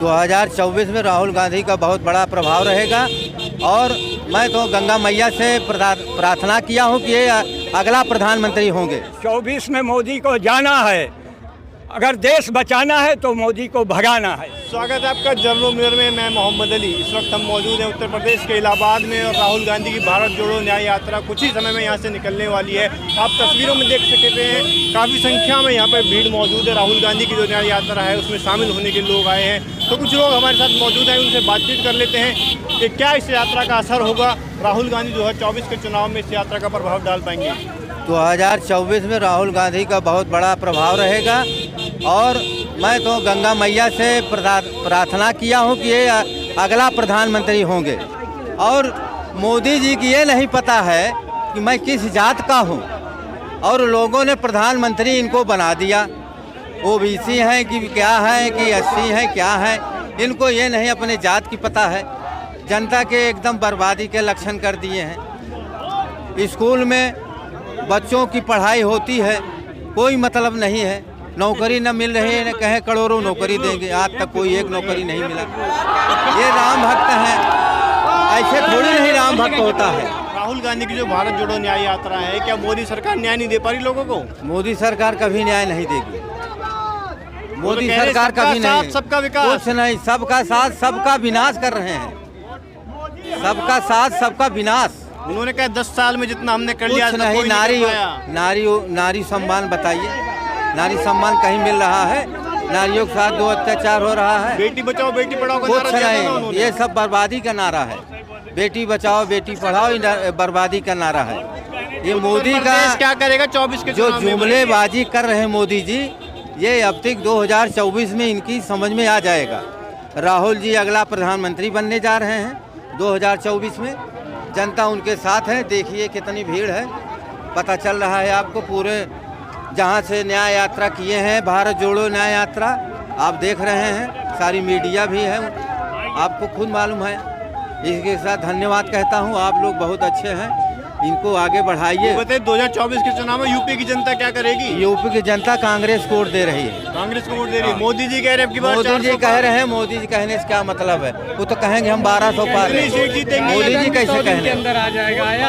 2024 में राहुल गांधी का बहुत बड़ा प्रभाव रहेगा और मैं तो गंगा मैया से प्रार्थना किया हूं कि ये अगला प्रधानमंत्री होंगे। 24 में मोदी को जाना है, अगर देश बचाना है तो मोदी को भगाना है। स्वागत है आपका जर्नल मिरर में। मैं मोहम्मद अली। इस वक्त हम मौजूद हैं उत्तर प्रदेश के इलाहाबाद में और राहुल गांधी की भारत जोड़ो न्याय यात्रा कुछ ही समय में यहाँ से निकलने वाली है। आप तस्वीरों में देख सकते हैं काफ़ी संख्या में यहाँ पर भीड़ मौजूद है। राहुल गांधी की जो न्याय यात्रा है उसमें शामिल होने के लोग आए हैं, तो कुछ लोग हमारे साथ मौजूद हैं, उनसे बातचीत कर लेते हैं कि क्या इस यात्रा का असर होगा। राहुल गांधी 2024 के चुनाव में इस यात्रा का प्रभाव डाल पाएंगे। 2024 में राहुल गांधी का बहुत बड़ा प्रभाव रहेगा और मैं तो गंगा मैया से प्रार्थना किया हूं कि ये अगला प्रधानमंत्री होंगे। और मोदी जी की ये नहीं पता है कि मैं किस जात का हूं और लोगों ने प्रधानमंत्री इनको बना दिया। ओबीसी हैं कि क्या है कि एससी हैं क्या है, इनको ये नहीं अपने जात की पता है। जनता के एकदम बर्बादी के लक्षण कर दिए हैं। स्कूल में बच्चों की पढ़ाई होती है, कोई मतलब नहीं है। नौकरी न मिल रही है, न कहें करोड़ों नौकरी देंगे, आज तक कोई एक नौकरी नहीं मिला। ये राम भक्त हैं, ऐसे थोड़ी नहीं राम भक्त होता है। राहुल गांधी की जो भारत जोड़ो न्याय यात्रा है, क्या मोदी सरकार न्याय नहीं दे पा रही लोगों को? मोदी सरकार कभी न्याय नहीं देगी। मोदी सरकार कभी नहीं, सबका विकास कुछ नहीं, सबका साथ सबका विनाश कर रहे हैं। सबका साथ सबका विनाश। उन्होंने कहा 10 साल में जितना हमने कर लिया कुछ नहीं। नारी सम्मान बताइए, नारी सम्मान कहीं मिल रहा है? नारियों के साथ जो अत्याचार हो रहा है। बेटी बचाओ बेटी पढ़ाओ का कुछ नहीं, ये सब बर्बादी का नारा है। बेटी बचाओ बेटी पढ़ाओ बर्बादी का नारा है। ये मोदी का क्या करेगा 24 के जो जुमलेबाजी कर रहे हैं मोदी जी, ये अब तक 2024 में इनकी समझ में आ जाएगा। राहुल जी अगला प्रधानमंत्री बनने जा रहे हैं 2024 में। जनता उनके साथ है। देखिए कितनी भीड़ है, पता चल रहा है आपको। पूरे जहाँ से न्याय यात्रा किए हैं, भारत जोड़ो न्याय यात्रा, आप देख रहे हैं, सारी मीडिया भी है, आपको खुद मालूम है। इसके साथ धन्यवाद कहता हूँ, आप लोग बहुत अच्छे हैं, इनको आगे बढ़ाइए। बताइए 2024 के चुनाव में यूपी की जनता क्या करेगी? यूपी की जनता कांग्रेस को वोट दे रही है। कांग्रेस को वोट दे रही है। मोदी जी कह रहे हैं, मोदी जी कह रहे हैं, मोदी जी कहने से क्या मतलब है? वो तो कहेंगे हम 1200 पार। मोदी जी कैसे कहने? अंदर आ जाएगा। आया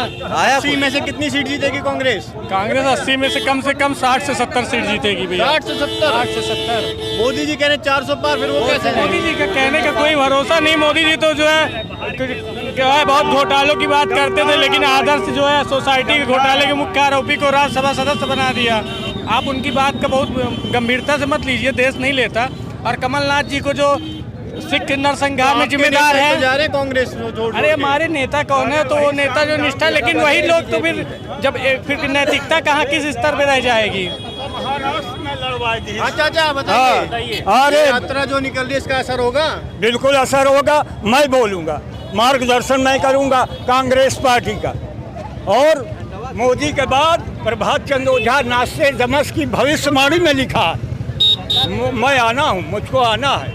80 में से कितनी सीट जीतेगी कांग्रेस? कांग्रेस 80 में से कम 60 से 70 सीट जीतेगी भैया। 60 से 70। मोदी जी कह रहे हैं 400 पार, फिर वो कैसे? मोदी जी का कहने का कोई भरोसा नहीं। मोदी जी तो जो है बहुत घोटालों की बात करते थे, लेकिन आदर्श जो है सोसाइटी के घोटाले के मुख्य आरोपी को राज्यसभा सदस्य बना दिया। आप उनकी बात का बहुत गंभीरता से मत लीजिए, देश नहीं लेता। और कमलनाथ जी को जो सिख नरसंहार में जिम्मेदार है, जा रहे कांग्रेस। अरे हमारे नेता कौन है? तो वो नेता जो निष्ठा, लेकिन वही लोग तो फिर जब फिर नैतिकता कहाँ किस स्तर पे रह जाएगी? अच्छा बताइए, अरे यात्रा जो निकल रही है इसका असर होगा? बिल्कुल असर होगा। मैं बोलूँगा, मार्गदर्शन मैं करूँगा कांग्रेस पार्टी का। और मोदी के बाद प्रभात चंद्र ओझा नास्ते दमस की भविष्यवाणी में लिखा, मैं आना हूँ, मुझको आना है।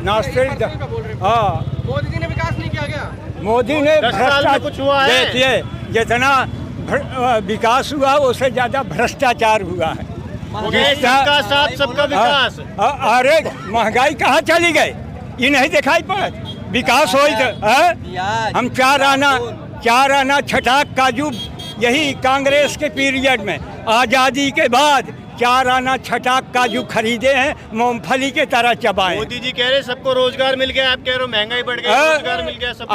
नास्ते हाँ, मोदी जी ने विकास नहीं किया गया? मोदी ने कुछ हुआ है? देखिए जितना विकास हुआ उससे ज्यादा भ्रष्टाचार हुआ है। सबका साथ सबका विकास। अरे महंगाई कहाँ चली गई? ये नहीं दिखाई पड़ा। विकास हो हम चार आना छटाक काजू, यही कांग्रेस के पीरियड में आज़ादी के बाद 4 आना छटाक काजू खरीदे हैं, मूंगफली के तरह चबाए। मोदी जी कह रहे सबको रोजगार मिल गया, आप कह रहे हो महंगाई बढ़ गई, रोजगार मिल गया सब।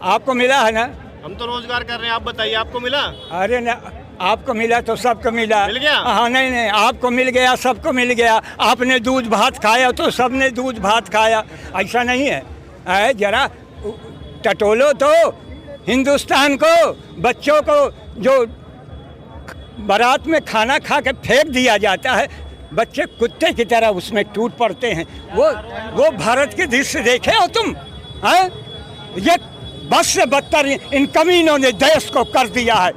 आपको मिला है ना? हम तो रोजगार कर रहे हैं, आप बताइए आपको मिला? अरे ना, आपको मिला तो सबको मिला। मिल गया? हाँ नहीं, आपको मिल गया, सबको मिल गया। आपने दूध भात खाया तो सबने दूध भात खाया, ऐसा नहीं है। जरा टटोलो तो हिंदुस्तान को। बच्चों को जो बारात में खाना खा के फेंक दिया जाता है, बच्चे कुत्ते की तरह उसमें टूट पड़ते हैं। वो भारत के दृश्य देखे हो तुम? ये बस से बदतर इन कमीनों ने देश को कर दिया है।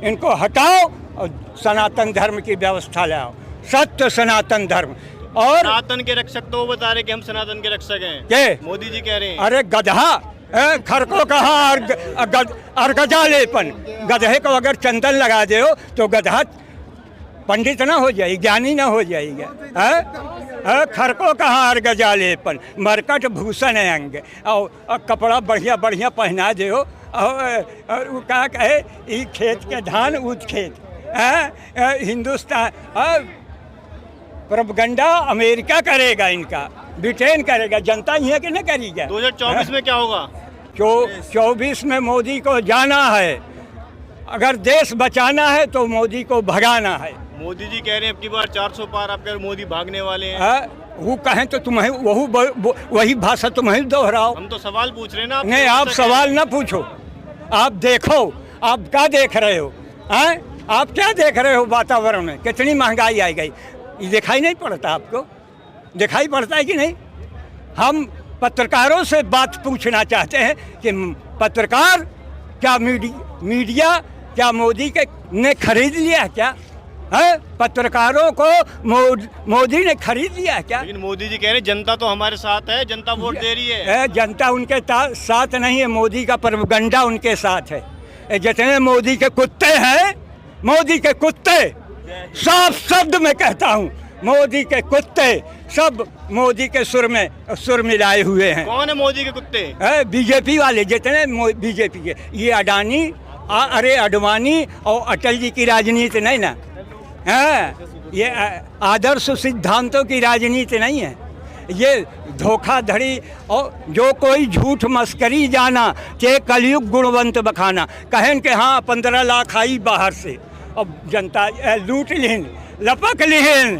इनको हटाओ और सनातन धर्म की व्यवस्था लाओ, सत्य सनातन धर्म। और सनातन के रक्षक तो वो बता रहे कि हम सनातन के रक्षक हैं। के मोदी जी कह रहे हैं। अरे गधा, खर को कहाँ और गजालेपन। गधे को अगर चंदन लगा दे तो गधा पंडित ना हो जाएगी, ज्ञानी ना हो जाएगा। खरको कहाँ अर्ग जालेपन, मरकट भूषण अंग, और कपड़ा बढ़िया बढ़िया पहना दे हो, और वो क्या कहे, ई खेत के धान उज खेत। हिंदुस्तान प्रोपगंडा अमेरिका करेगा, इनका ब्रिटेन करेगा, जनता ही है कि नहीं करेगा। 2024 में क्या होगा? 24 में मोदी को जाना है, अगर देश बचाना है तो मोदी को भगाना है। मोदी जी कह रहे हैं अब की बार 400 पार, आप कह रहे मोदी भागने वाले हैं। वो कहें तो तुम्हें वही भाषा तुम्हें दोहराओ। हम तो सवाल पूछ रहे हैं ना। नहीं, आप सवाल ना पूछो, आप देखो, आप क्या देख रहे हो? आप क्या देख रहे हो? वातावरण में कितनी महंगाई आ गई, ये दिखाई नहीं पड़ता आपको? दिखाई पड़ता है कि नहीं? हम पत्रकारों से बात पूछना चाहते हैं कि पत्रकार क्या मीडिया क्या मोदी के ने खरीद लिया क्या? पत्रकारों को मोदी ने खरीद लिया क्या? लेकिन मोदी जी कह रहे हैं जनता तो हमारे साथ है, जनता वोट दे रही है। जनता उनके साथ नहीं है, मोदी का प्रोपगंडा उनके साथ है। जितने मोदी के कुत्ते हैं, मोदी के कुत्ते, साफ शब्द में कहता हूँ, मोदी के कुत्ते सब मोदी के सुर मिलाए हुए हैं। कौन है मोदी के कुत्ते? बीजेपी वाले, जितने बीजेपी के, ये अडानी, अरे अडवाणी और अटल जी की राजनीति नहीं ना है, ये आदर्श सिद्धांतों की राजनीति नहीं है, ये धोखाधड़ी। और जो कोई झूठ मस्करी जाना, चे कलयुग गुणवंत बखाना, कहें कि हाँ 15 लाख आई बाहर से, अब जनता लूट लिहिन, लपक लिहिन,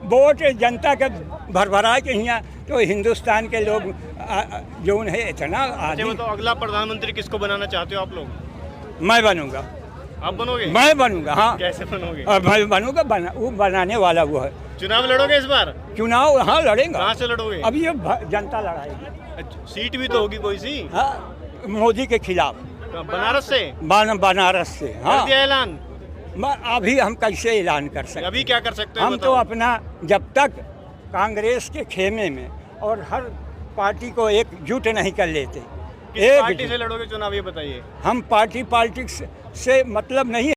वोट जनता के भरभरा के यहाँ। तो हिंदुस्तान के लोग जो है इतना आदमी। तो अगला प्रधानमंत्री किसको बनाना चाहते हो आप लोग? मैं बनूंगा। आप बनोगे? मैं बनूंगा, हाँ। कैसे बनोगे? मैं बनूंगा, वो बनाने वाला वो है। चुनाव लड़ोगे इस बार? चुनाव हाँ लड़ेंगे। कहाँ से लड़ोगे? अब ये जनता लड़ाएगी। सीट भी तो होगी कोई सी? हाँ, मोदी के खिलाफ। बनारस से? बनारस से, हाँ। कर दिया ऐलान? अभी हम कैसे ऐलान कर सकते? अभी क्या कर सकते हैं? हम तो अपना, जब तक कांग्रेस के खेमे में और हर पार्टी को एकजुट नहीं कर लेते। किस पार्टी से लड़ोगे चुनाव, ये बताइए। हम पार्टी पॉलिटिक्स से मतलब नहीं है।